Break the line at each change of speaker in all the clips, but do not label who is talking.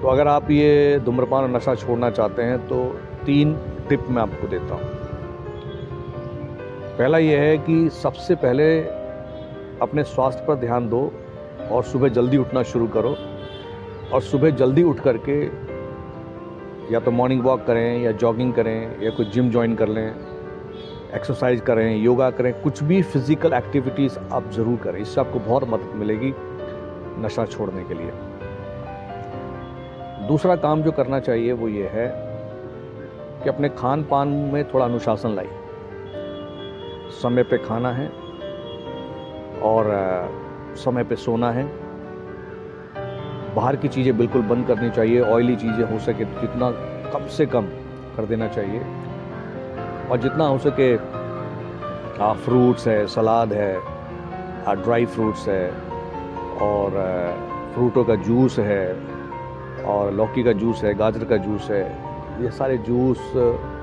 तो अगर आप ये धूम्रपान और नशा छोड़ना चाहते हैं तो 3 टिप मैं आपको देता हूँ। पहला ये है कि सबसे पहले अपने स्वास्थ्य पर ध्यान दो और सुबह जल्दी उठना शुरू करो। और सुबह जल्दी उठ करके या तो मॉर्निंग वॉक करें या जॉगिंग करें या कोई जिम ज्वाइन कर लें, एक्सरसाइज करें, योगा करें, कुछ भी फिजिकल एक्टिविटीज़ आप ज़रूर करें। इससे आपको बहुत मदद मिलेगी नशा छोड़ने के लिए। दूसरा काम जो करना चाहिए वो ये है कि अपने खान पान में थोड़ा अनुशासन लाइए। समय पे खाना है और समय पे सोना है। बाहर की चीज़ें बिल्कुल बंद करनी चाहिए। ऑयली चीज़ें हो सके तो जितना कम से कम कर देना चाहिए। और जितना हो सके फ्रूट्स है, सलाद है, ड्राई फ्रूट्स है और फ्रूटों का जूस है और लौकी का जूस है, गाजर का जूस है, ये सारे जूस,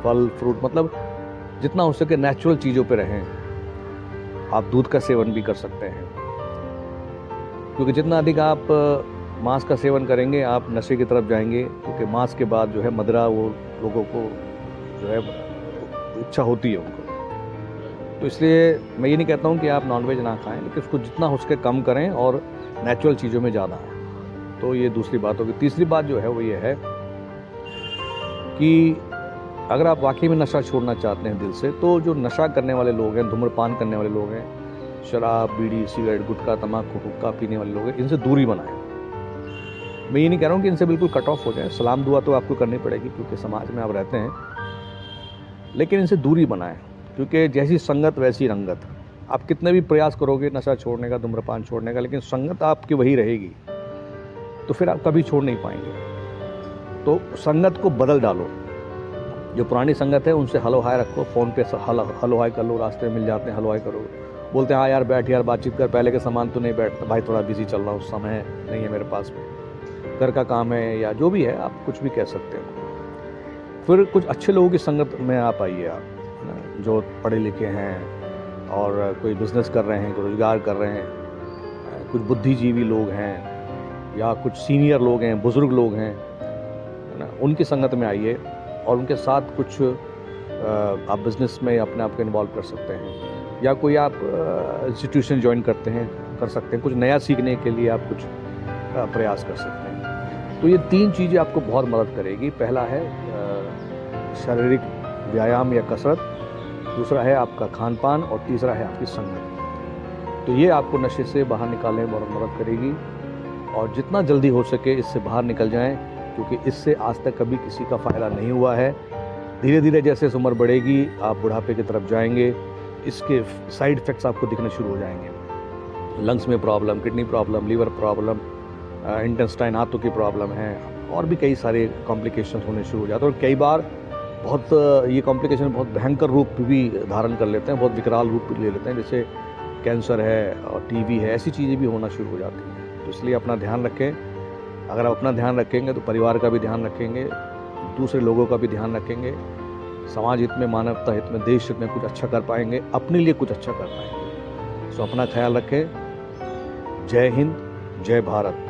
फल, फ्रूट, मतलब जितना हो सके नेचुरल चीज़ों पे रहें। आप दूध का सेवन भी कर सकते हैं, क्योंकि जितना अधिक आप मांस का सेवन करेंगे आप नशे की तरफ जाएंगे। क्योंकि मांस के बाद जो है मदिरा, वो लोगों को जो है इच्छा होती है उनको। तो इसलिए मैं ये नहीं कहता हूँ कि आप नॉनवेज ना खाएं, लेकिन उसको जितना हो सके कम करें और नेचुरल चीज़ों में ज़्यादा आएँ। तो ये दूसरी बात होगी। तीसरी बात जो है वो ये है कि अगर आप वाकई में नशा छोड़ना चाहते हैं दिल से, तो जो नशा करने वाले लोग हैं, धूम्रपान करने वाले लोग हैं, शराब, बीड़ी, सिगरेट, गुटखा, तम्बाकू, हुक्का पीने वाले लोग हैं, इनसे दूरी बनाएं। मैं ये नहीं कह रहा हूँ कि इनसे बिल्कुल कट ऑफ हो जाए। सलाम दुआ तो आपको करनी पड़ेगी क्योंकि समाज में आप रहते हैं, लेकिन इनसे दूरी बनाएं। क्योंकि जैसी संगत वैसी रंगत। आप कितने भी प्रयास करोगे नशा छोड़ने का, धूम्रपान छोड़ने का, लेकिन संगत आपकी वही रहेगी, तो फिर आप कभी छोड़ नहीं पाएंगे। तो संगत को बदल डालो। जो पुरानी संगत है उनसे हलो हाय रखो। फ़ोन पे हलो हाय कर लो, रास्ते में मिल जाते हैं, हलो हाय करो, बोलते हैं हाँ यार बैठ यार, बातचीत कर, पहले के सामान तो नहीं बैठता भाई, थोड़ा बिजी चल रहा हूँ, समय नहीं है मेरे पास में, घर का काम है, या जो भी है, आप कुछ भी कह सकते हो। फिर कुछ अच्छे लोगों की संगत में आप आइए, आप है ना, जो पढ़े लिखे हैं और कोई बिज़नेस कर रहे हैं, कोई रोज़गार कर रहे हैं, कुछ बुद्धिजीवी लोग हैं या कुछ सीनियर लोग हैं, बुज़ुर्ग लोग हैं, है ना, उनकी संगत में आइए और उनके साथ कुछ आप बिज़नेस में अपने आप को इन्वॉल्व कर सकते हैं। या कोई आप इंस्टीट्यूशन ज्वाइन कर सकते हैं। कुछ नया सीखने के लिए आप कुछ प्रयास कर सकते हैं। तो ये 3 चीज़ें आपको बहुत मदद करेगी। पहला है शारीरिक व्यायाम या कसरत, दूसरा है आपका खान पान और तीसरा है आपकी संगत। तो ये आपको नशे से बाहर निकालने में बहुत मदद करेगी। और जितना जल्दी हो सके इससे बाहर निकल जाएं, क्योंकि इससे आज तक कभी किसी का फ़ायदा नहीं हुआ है। धीरे धीरे जैसे उम्र बढ़ेगी आप बुढ़ापे की तरफ जाएंगे, इसके साइड इफ़ेक्ट्स आपको दिखने शुरू हो जाएंगे। लंग्स में problem, kidney problem, liver problem, intestine, हाथों की प्रॉब्लम है, और भी कई सारे कॉम्प्लिकेशंस होने शुरू हो जाते हैं। और कई बार बहुत ये कॉम्प्लिकेशन बहुत भयंकर रूप भी धारण कर लेते हैं, बहुत विकराल रूप भी ले लेते हैं, जैसे कैंसर है और टीबी है, ऐसी चीज़ें भी होना शुरू हो जाती हैं। तो इसलिए अपना ध्यान रखें। अगर आप अपना ध्यान रखेंगे तो परिवार का भी ध्यान रखेंगे, दूसरे लोगों का भी ध्यान रखेंगे, समाज हित में, मानवता हित में, देश हित में कुछ अच्छा कर पाएंगे, अपने लिए कुछ अच्छा कर पाएंगे। सो अपना ख्याल रखें। जय हिंद, जय भारत।